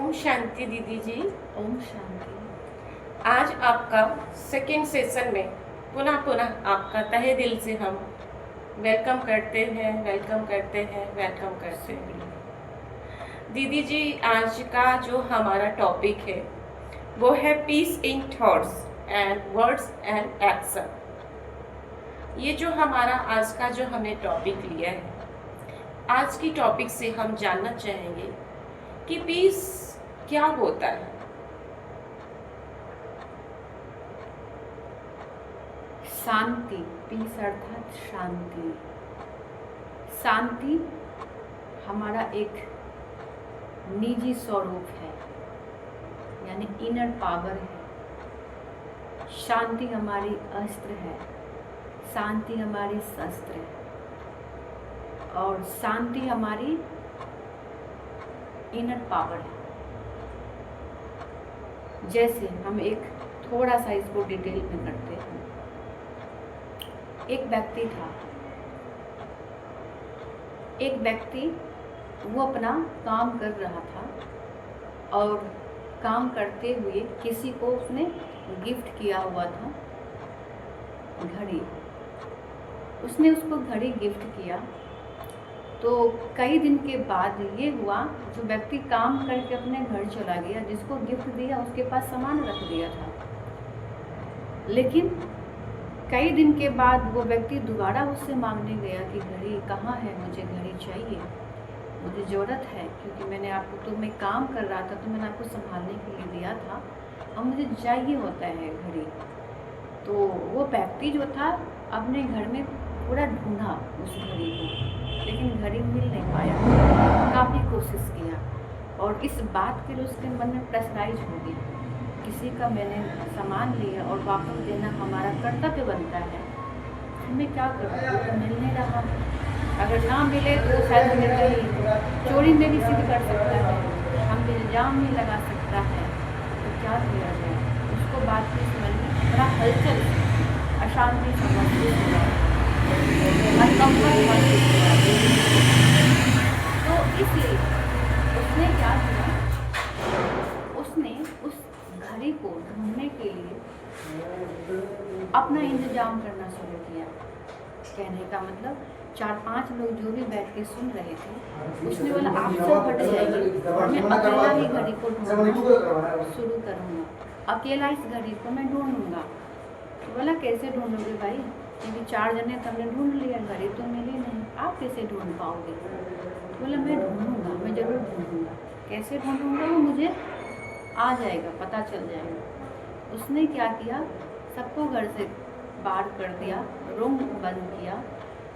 ओम शांति दीदी जी। ओम शांति। आज आपका सेकेंड सेशन में पुनः पुनः आपका तहे दिल से हम वेलकम करते हैं दीदी जी। आज का जो हमारा टॉपिक है वो है peace in thoughts and words and action. ये जो हमारा आज का जो हमने टॉपिक लिया है, आज की टॉपिक से हम जानना चाहेंगे कि पीस क्या होता है। शांति, पीस अर्थात शांति। शांति हमारा एक निजी स्वरूप है, यानी इनर पावर है। शांति हमारी अस्त्र है, शांति हमारी शस्त्र है और शांति हमारी इनर पावर है। जैसे हम एक थोड़ा सा इसको डिटेल में करते हैं। एक व्यक्ति वो अपना काम कर रहा था और काम करते हुए किसी को उसने गिफ्ट किया हुआ था घड़ी। उसने उसको घड़ी गिफ्ट किया तो कई दिन के बाद ये हुआ, जो व्यक्ति काम करके अपने घर चला गया, जिसको गिफ्ट दिया उसके पास सामान रख दिया था, लेकिन कई दिन के बाद वो व्यक्ति दोबारा उससे मांगने गया कि घड़ी कहाँ है, मुझे घड़ी चाहिए, मुझे ज़रूरत है, क्योंकि मैंने आपको, तो मैं काम कर रहा था तो मैंने आपको संभालने के लिए दिया था और मुझे चाहिए होता है घड़ी। तो वो व्यक्ति जो था अपने घर में पूरा ढूंढा उस घड़ी को, लेकिन घड़ी मिल नहीं पाया। काफ़ी कोशिश किया और इस बात के लिए उसके मन में प्रेशराइज हो गया, किसी का मैंने सामान लिया और वापस देना हमारा कर्तव्य बनता है, हमें क्या करना, वो तो मिल नहीं रहा। अगर ना मिले तो शायद हमें कहीं चोरी में भी सिद्ध कर सकता है, हम इल्ज़ाम भी लगा सकता है। तो क्या किया जाए? उसको बात की समझ में बड़ा हलचल, अशांति महसूस हुआ, अनकम्फर्ट महसूस हुआ। तो इसलिए उसने क्या किया, उसने उस घड़ी को ढूंढने के लिए अपना इंतजाम करना शुरू किया। कहने का मतलब 4-5 लोग जो भी बैठ के सुन रहे थे, उसने बोला आप सब हट जाइए, मैं अकेला ही घड़ी को ढूंढना शुरू करूँगा, अकेला इस घड़ी को मैं ढूंढूंगा। तो बोला कैसे ढूंढोगे भाई, क्योंकि 4 जने तो हमने ढूंढ लिया, घड़ी तो मिली नहीं, आप कैसे ढूंढ पाओगे? तो बोला मैं ढूंढूंगा, मैं ज़रूर ढूंढूंगा। कैसे ढूंढूंगा वो मुझे आ जाएगा, पता चल जाएगा। उसने क्या किया, सबको घर से बाहर कर दिया, रूम बंद किया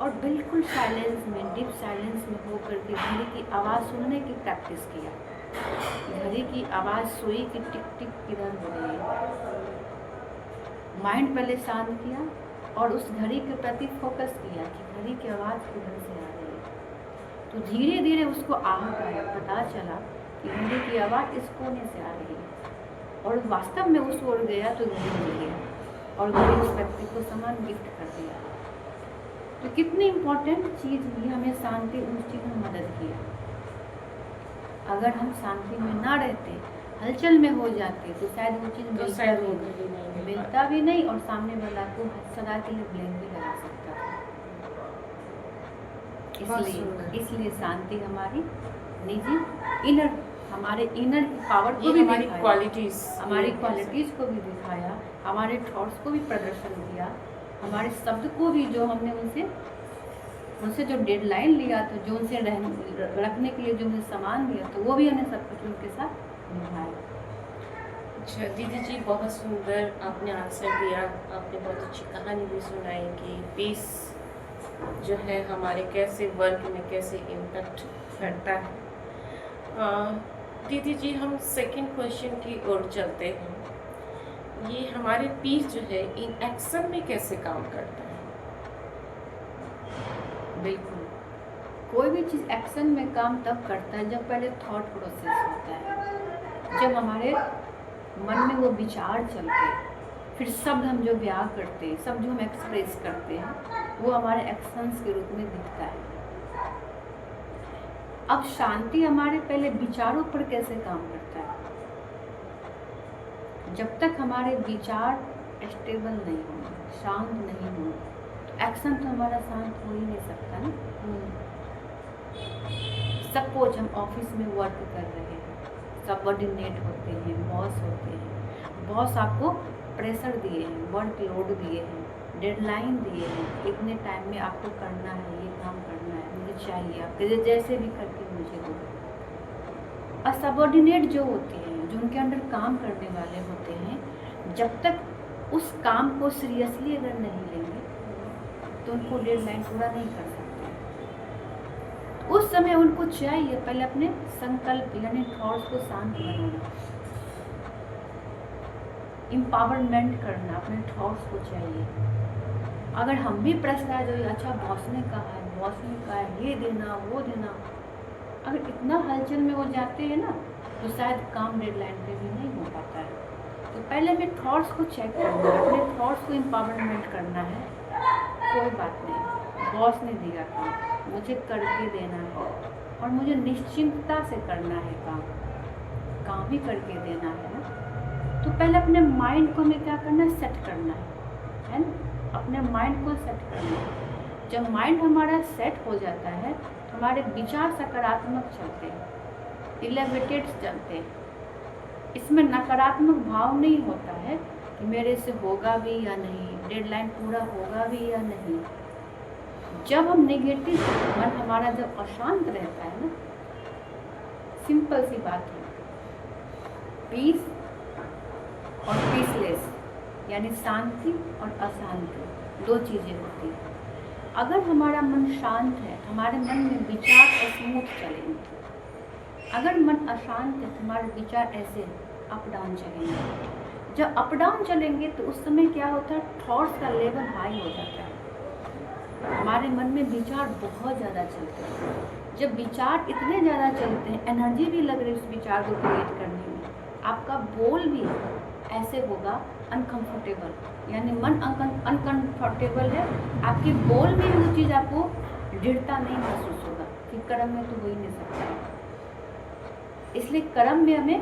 और बिल्कुल साइलेंस में, डीप साइलेंस में होकर के घड़ी की आवाज़ सुनने की प्रैक्टिस किया। घड़ी की आवाज़ सुई की टिक टिक किधर हो रही है, माइंड पहले शांत किया और उस घड़ी के प्रति फोकस किया कि घड़ी की आवाज़ किधर से आ रही है। तो धीरे धीरे उसको आहट आया, पता चला कि घड़ी की आवाज़ इस कोने से आ रही है और वास्तव में उस ओर गया तो घड़ी मिल गया और घड़ी उस व्यक्ति को सामान गिफ्ट कर दिया। तो कितनी इम्पोर्टेंट चीज़ ये, हमें शांति उस चीज़ में मदद किया। अगर हम शांति में ना रहते, हलचल में हो जाते, तो शायद वो चीज़ मिलता भी नहीं और सामने वाला को सदा के लिए ब्लेम भी लगा सकता था। इसलिए शांति हमारी निजी इनर, हमारे इनर पावर को भी दिखाया, हमारी क्वालिटीज़ को भी दिखाया, हमारे थॉट्स को भी प्रदर्शन किया, हमारे शब्द को भी, जो हमने उनसे जो डेडलाइन लिया था, जो उनसे रखने के लिए जो उन्हें सामान दिया, तो वो भी हमने सब कुछ उनके साथ निभाया। अच्छा दीदी जी, बहुत सुंदर आपने आंसर दिया। आपने बहुत अच्छी कहानी भी सुनाई कि पीस जो है हमारे कैसे वर्क में कैसे इम्पैक्ट करता है। दीदी जी, हम सेकंड क्वेश्चन की ओर चलते हैं। ये हमारे पीस जो है इन एक्शन में कैसे काम करता है? बिल्कुल, कोई भी चीज़ एक्शन में काम तब करता है जब पहले थॉट प्रोसेस होता है, जब हमारे मन में वो विचार चलते, फिर शब्द हम जो बयां करते, शब्द जो हम एक्सप्रेस करते हैं, वो हमारे एक्शंस के रूप में दिखता है। अब शांति हमारे पहले विचारों पर कैसे काम करता है? जब तक हमारे विचार स्टेबल नहीं होंगे, शांत नहीं होंगे, तो एक्शन तो हमारा शांत हो ही नहीं सकता ना। सपोज हम ऑफिस में वर्क कर रहे हैं, सबऑर्डिनेट होते हैं, बॉस होते हैं, बॉस आपको प्रेशर दिए हैं, वर्क लोड दिए हैं, डेडलाइन दिए हैं, इतने टाइम में आपको करना है, ये काम करना है, मुझे चाहिए, आप जैसे भी करके मुझे दो। और सबऑर्डिनेट जो होते हैं, जो उनके अंडर काम करने वाले होते हैं, जब तक उस काम को सीरियसली अगर नहीं लेंगे तो उनको डेडलाइन पूरा नहीं कर सकते। उस समय उनको चाहिए पहले अपने संकल्प यानी थॉट्स को शांत बनाना, एम्पावरमेंट करना, अपने थॉट्स को चाहिए। अगर हम भी प्रेशराइज हो, अच्छा बॉस ने कहा है, बॉस ने कहा है, ये देना वो देना, अगर इतना हलचल में हो जाते हैं ना, तो शायद काम डेडलाइन पे भी नहीं हो पाता है। तो पहले हमें थॉट्स को चेक करना है, अपने थॉट्स को एम्पावरमेंट करना है। कोई बात नहीं, बॉस ने दिया काम, मुझे करके देना है और मुझे निश्चिंतता से करना है काम ही करके देना है ना। तो पहले अपने माइंड को हमें क्या करना है, सेट करना है ना, अपने माइंड को सेट करना है। जब माइंड हमारा सेट हो जाता है तो हमारे विचार सकारात्मक चलते हैं, इलेवेटेड चलते हैं। इसमें नकारात्मक भाव नहीं होता है कि मेरे से होगा भी या नहीं, डेडलाइन पूरा होगा भी या नहीं। जब हम नेगेटिव मन हमारा जब अशांत रहता है ना, सिंपल सी बात है, पीस और पीसलेस यानी शांति और अशांति दो चीज़ें होती हैं। अगर हमारा मन शांत है, हमारे मन में विचार स्मूथ चलेंगे। अगर मन अशांत है तो हमारे विचार ऐसे अप डाउन चलेंगे। जब अप डाउन चलेंगे तो उस समय क्या होता है, थॉट्स का लेवल हाई हो जाता है, हमारे मन में विचार बहुत ज़्यादा चलते हैं। जब विचार इतने ज़्यादा चलते हैं, एनर्जी भी लग रही है उस विचार को क्रिएट करने में, आपका बोल भी ऐसे होगा अनकंफर्टेबल, यानी मन अनकंफर्टेबल है, आपके बोल में वो चीज़ आपको दृढ़ता नहीं महसूस होगा कि कर्म में तो हो ही नहीं सकता। इसलिए कर्म में हमें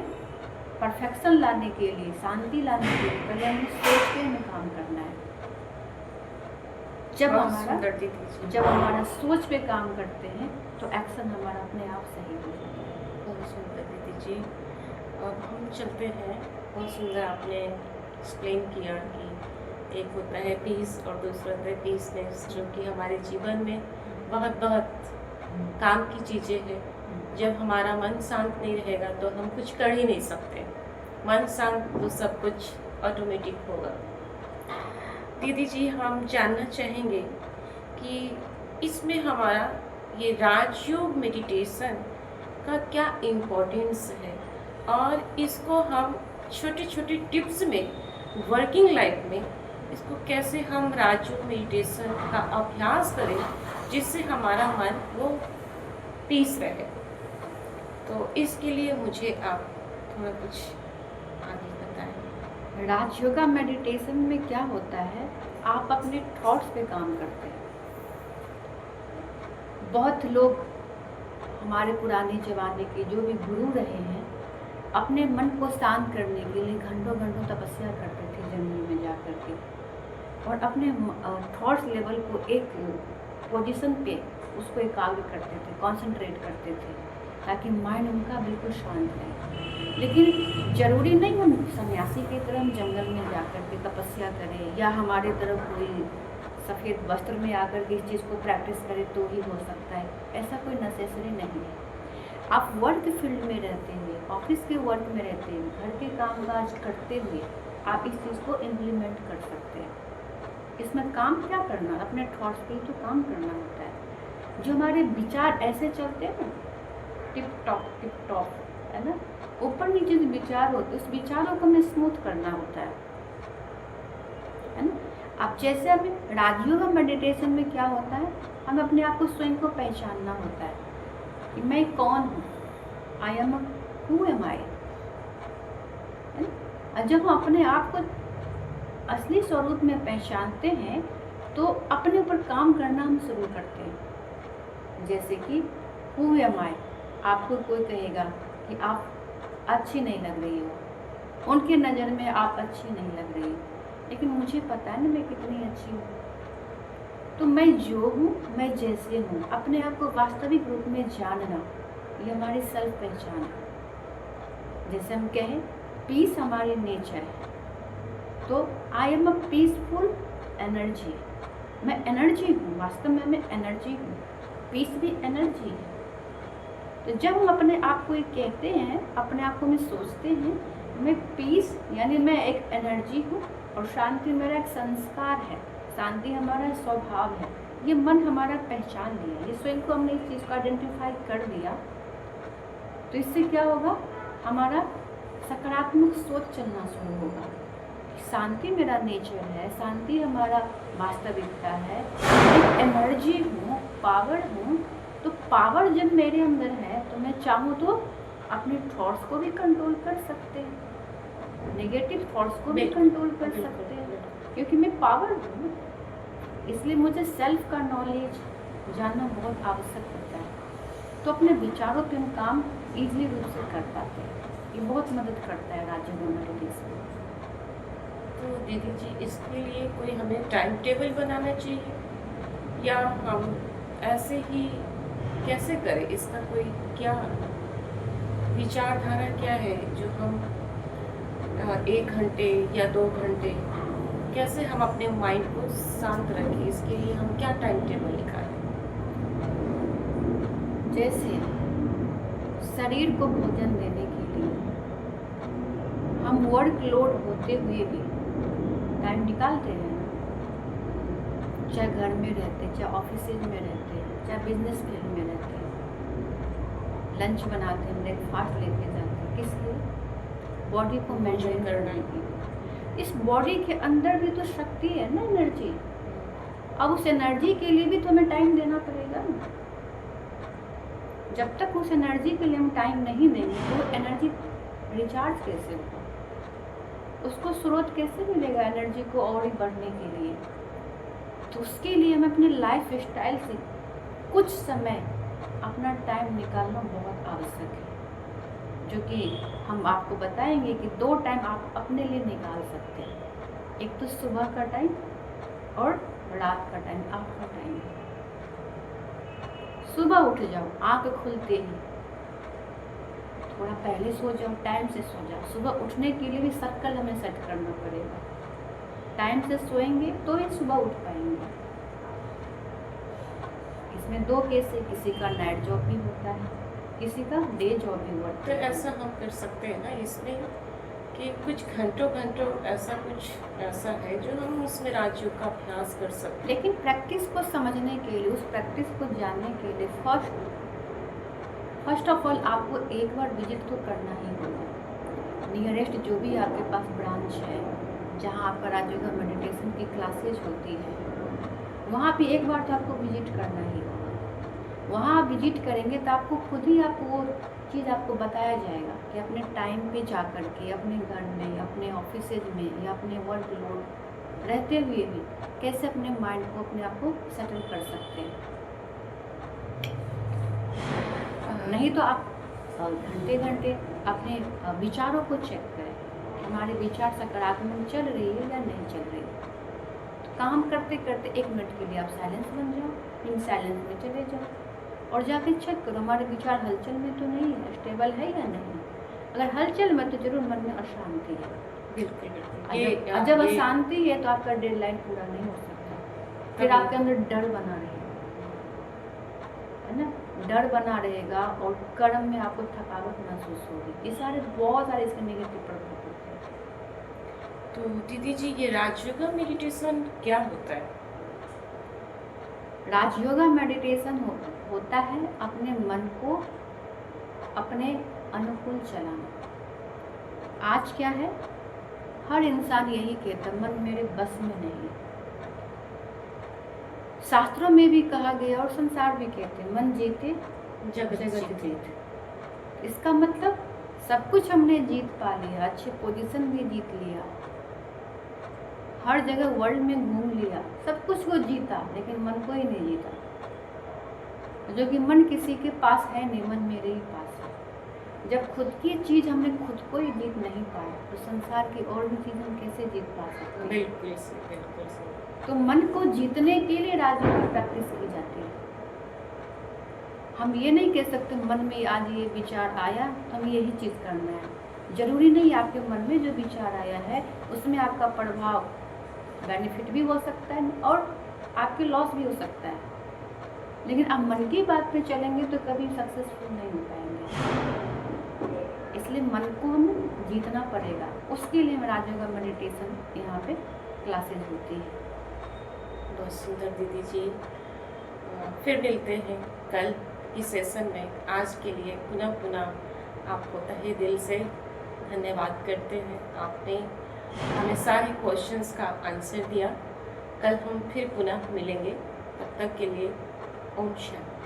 परफेक्शन लाने के लिए, शांति लाने के लिए पहले हमें सोच के हमें काम करना है। जब हमारा सोच पे काम करते हैं तो एक्शन हमारा अपने आप सही हो जाता है। बहुत सुंदर दीदी जी। अब हम चलते हैं, बहुत सुंदर आपने एक्सप्लेन किया कि एक होता है पीस और दूसरा होता है पीसनेस, जो कि हमारे जीवन में बहुत बहुत काम की चीज़ें हैं। जब हमारा मन शांत नहीं रहेगा तो हम कुछ कर ही नहीं सकते। मन शांत तो सब कुछ ऑटोमेटिक होगा। दीदी जी, हम जानना चाहेंगे कि इसमें हमारा ये राजयोग मेडिटेशन का क्या इम्पोर्टेंस है और इसको हम छोटे छोटे टिप्स में वर्किंग लाइफ में इसको कैसे हम राजयोग मेडिटेशन का अभ्यास करें जिससे हमारा मन वो पीस रहे। तो इसके लिए मुझे आप थोड़ा कुछ आगे बताएं। राजयोगा मेडिटेशन में क्या होता है, आप अपने थॉट्स पे काम करते हैं। बहुत लोग हमारे पुराने ज़माने के जो भी गुरु रहे हैं, अपने मन को शांत करने के लिए घंटों घंटों तपस्या करते थे जंगल में जा कर के, और अपने थॉट्स लेवल को एक पोजीशन पे उसको एकाग्र करते थे, कंसंट्रेट करते थे, ताकि माइंड उनका बिल्कुल शांत रहे। लेकिन ज़रूरी नहीं हम सन्यासी की तरह जंगल में जा कर के तपस्या करें, या हमारे तरफ कोई सफ़ेद वस्त्र में आकर के इस चीज़ को प्रैक्टिस करें तो ही हो सकता है। ऐसा कोई नेसेसरी नहीं है। आप वर्क फील्ड में रहते हुए, ऑफिस के वर्क में रहते हुए, घर के कामकाज करते हुए आप इस चीज़ को इम्प्लीमेंट कर सकते हैं। इसमें काम क्या करना, अपने थॉट्स पे तो काम करना होता है। जो हमारे विचार ऐसे चलते हैं ना, टिप टॉप है ना, ऊपर नीचे जो विचार होते हैं, उस विचारों को हमें स्मूथ करना होता है ना। अब जैसे हमें राजयोग मेडिटेशन में क्या होता है, हम अपने आप को स्वयं को पहचानना होता है कि मैं कौन हूँ, आई एम हु एम आई। और जब हम अपने आप को असली स्वरूप में पहचानते हैं तो अपने ऊपर काम करना हम शुरू करते हैं। जैसे कि हु एम आई, आपको कोई कहेगा कि आप अच्छी नहीं लग रही हो, उनके नज़र में आप अच्छी नहीं लग रही, लेकिन मुझे पता है ना मैं कितनी अच्छी हूँ। तो मैं जो हूँ, मैं जैसे हूँ, अपने आप को वास्तविक रूप में जानना, ये हमारी सेल्फ पहचान है। जैसे हम कहें पीस हमारी नेचर है, तो I am a peaceful energy. मैं एनर्जी हूँ, वास्तव में मैं एनर्जी हूँ, पीस भी एनर्जी है। तो जब हम अपने आप को ये कहते हैं, अपने आप को में सोचते हैं मैं पीस, यानी मैं एक एनर्जी हूँ और शांति मेरा एक संस्कार है, शांति हमारा स्वभाव है, ये मन हमारा पहचान लिया, ये स्वयं को हमने इस चीज़ को आइडेंटिफाई कर दिया, तो इससे क्या होगा, हमारा सकारात्मक सोच चलना शुरू होगा। शांति मेरा नेचर है, शांति हमारा वास्तविकता है, एक एनर्जी हूँ, पावर हूँ। तो पावर जब मेरे अंदर है तो मैं चाहूँ तो अपने थॉट्स को भी कंट्रोल कर सकते हैं, नेगेटिव थॉट्स को भी कंट्रोल कर सकते हैं, क्योंकि मैं पावर हूँ। इसलिए मुझे सेल्फ का नॉलेज जानना बहुत आवश्यक होता है, तो अपने विचारों पे हम काम ईजिली रूप से कर पाते हैं। ये बहुत मदद करता है राजयोग मेडिटेशन। तो दीदी जी, इसके लिए कोई हमें टाइम टेबल बनाना चाहिए या हम ऐसे ही कैसे करें? इसका कोई क्या विचारधारा क्या है जो हम 1 घंटे या 2 घंटे कैसे हम अपने माइंड को शांत रखें? इसके लिए हम क्या टाइम टेबल निकालें? जैसे शरीर को भोजन देने के लिए हम वर्क लोड होते हुए भी टाइम निकालते हैं, चाहे घर में रहते, चाहे ऑफिस में रहते, चाहे बिजनेस फील्ड में रहते, लंच बनाते हैं, ब्रेकफास्ट लेके जाते हैं, किस लिए? बॉडी को मेंटेन करने के लिए। इस बॉडी के अंदर भी तो शक्ति है ना, एनर्जी। अब उस एनर्जी के लिए भी तो हमें टाइम देना पड़ेगा ना। जब तक उस एनर्जी के लिए हम टाइम नहीं देंगे तो एनर्जी रिचार्ज कैसे होगा, उसको स्रोत कैसे मिलेगा एनर्जी को और ही बढ़ने के लिए? तो उसके लिए हमें अपने लाइफ स्टाइल से कुछ समय अपना टाइम निकालना बहुत आवश्यक है, जो कि हम आपको बताएंगे कि 2 टाइम आप अपने लिए निकाल सकते हैं। एक तो सुबह का टाइम और रात का टाइम, आपका टाइम। सुबह उठ जाओ, आँख खुलते ही थोड़ा पहले सो जाओ, टाइम से सो जाओ। सुबह उठने के लिए भी सर्कल हमें सेट करना पड़ेगा, टाइम से सोएंगे तो ही सुबह उठ पाएंगे। इसमें 2 केस है, किसी का नाइट जॉब भी होता है, किसी का डे जॉब भी होता तो है। ऐसा हम कर सकते हैं ना इसमें कि कुछ घंटों ऐसा कुछ ऐसा है जो हम उसमें राजयोग का अभ्यास कर सकते हैं। लेकिन प्रैक्टिस को समझने के लिए, उस प्रैक्टिस को जानने के लिए फर्स्ट ऑफ ऑल आपको एक बार विजिट तो करना ही होगा। नियरेस्ट जो भी आपके पास ब्रांच है जहाँ आपका राजयोग मेडिटेशन की क्लासेज होती है, वहाँ पे एक बार तो आपको विजिट करना ही होगा। वहाँ आप विजिट करेंगे तो आपको खुद ही आपको वो चीज़ आपको बताया जाएगा कि अपने टाइम पे जा कर के अपने घर में, अपने ऑफिसेज में या अपने वर्क लोड रहते हुए भी कैसे अपने माइंड को, अपने आप को सेटल कर सकते हैं। नहीं तो आप घंटे घंटे अपने विचारों को चेक करें, हमारे विचार सकारात्मक चल रही है या नहीं चल रही है। तो काम करते करते 1 मिनट के लिए आप साइलेंस बन जाओ, इन साइलेंस में चले जाओ और जाके चेक करो हमारे विचार हलचल में तो नहीं है, स्टेबल है या नहीं। अगर हलचल में तो जरूर मन में अशांति है। बिल्कुल बिल्कुल। जब अशांति है तो आपका डेडलाइन पूरा नहीं हो सकता, फिर आपके अंदर डर बना रहेगा, है ना, डर बना रहेगा और कर्म में आपको थकावट महसूस होगी। ये बहुत सारे इसके नेगेटिव प्रभाव होते हैं। तो दीदी जी, ये राजयोग मेडिटेशन क्या होता है? राजयोग मेडिटेशन होता है अपने मन को अपने अनुकूल चलाना। आज क्या है, हर इंसान यही कहता है मन मेरे बस में नहीं। शास्त्रों में भी कहा गया और संसार भी कहते हैं मन जीते जगत जीते। इसका मतलब सब कुछ हमने जीत पा लिया, अच्छे पोजीशन भी जीत लिया, हर जगह वर्ल्ड में घूम लिया, सब कुछ को जीता, लेकिन मन को ही नहीं जीता। जो कि मन किसी के पास है नहीं, मन मेरे ही पास है। जब खुद की चीज़ हमने खुद को ही जीत नहीं पाया तो संसार की और भी चीज़ हम कैसे जीत पा सकते हैं। बिल्कुल सही, बिल्कुल सही। तो मन को जीतने के लिए राजयोग की प्रैक्टिस की जाती है। हम ये नहीं कह सकते मन में आज ये विचार आया तो हमें यही चीज़ करना है। जरूरी नहीं आपके मन में जो विचार आया है उसमें आपका प्रभाव बेनिफिट भी हो सकता है और आपके लॉस भी हो सकता है, लेकिन आप मन की बात पे चलेंगे तो कभी सक्सेसफुल नहीं हो पाएंगे। इसलिए मन को हमें जीतना पड़ेगा, उसके लिए राजयोग का मेडिटेशन यहाँ पे क्लासेस होती है। बहुत सुंदर दीदी जी। फिर मिलते हैं कल की सेशन में। आज के लिए पुनः पुनः आपको तहे दिल से धन्यवाद करते हैं। आपने हमें सारे क्वेश्चंस का आंसर दिया। कल हम फिर पुनः मिलेंगे, तब तक के लिए ओम शांति।